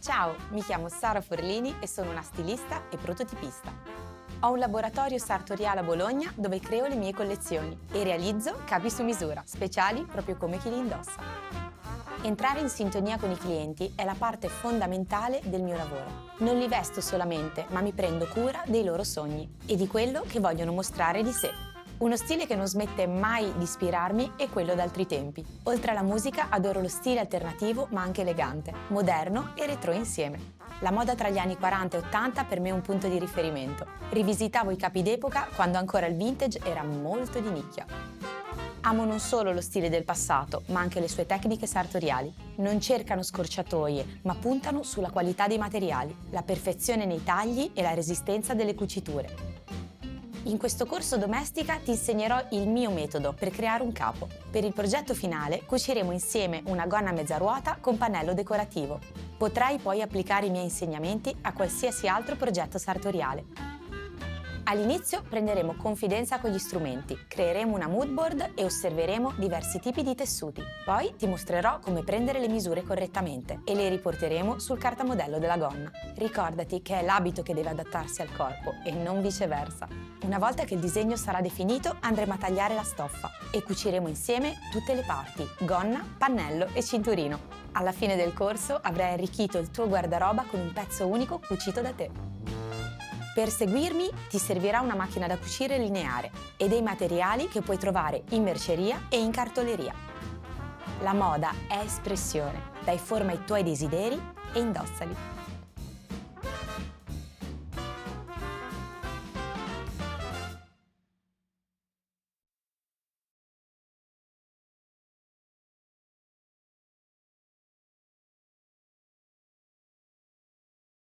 Ciao, mi chiamo Sara Forlini e sono una stilista e prototipista. Ho un laboratorio sartoriale a Bologna dove creo le mie collezioni e realizzo capi su misura, speciali proprio come chi li indossa. Entrare in sintonia con i clienti è la parte fondamentale del mio lavoro. Non li vesto solamente, ma mi prendo cura dei loro sogni e di quello che vogliono mostrare di sé. Uno stile che non smette mai di ispirarmi è quello d'altri tempi. Oltre alla musica adoro lo stile alternativo ma anche elegante, moderno e retro insieme. La moda tra gli anni 40 e 80 per me è un punto di riferimento. Rivisitavo i capi d'epoca quando ancora il vintage era molto di nicchia. Amo non solo lo stile del passato, ma anche le sue tecniche sartoriali. Non cercano scorciatoie, ma puntano sulla qualità dei materiali, la perfezione nei tagli e la resistenza delle cuciture. In questo corso Domestica ti insegnerò il mio metodo per creare un capo. Per il progetto finale cuciremo insieme una gonna a mezza ruota con pannello decorativo. Potrai poi applicare i miei insegnamenti a qualsiasi altro progetto sartoriale. All'inizio prenderemo confidenza con gli strumenti, creeremo una mood board e osserveremo diversi tipi di tessuti. Poi ti mostrerò come prendere le misure correttamente e le riporteremo sul cartamodello della gonna. Ricordati che è l'abito che deve adattarsi al corpo e non viceversa. Una volta che il disegno sarà definito andremo a tagliare la stoffa e cuciremo insieme tutte le parti, gonna, pannello e cinturino. Alla fine del corso avrai arricchito il tuo guardaroba con un pezzo unico cucito da te. Per seguirmi ti servirà una macchina da cucire lineare e dei materiali che puoi trovare in merceria e in cartoleria. La moda è espressione, dai forma ai tuoi desideri e indossali.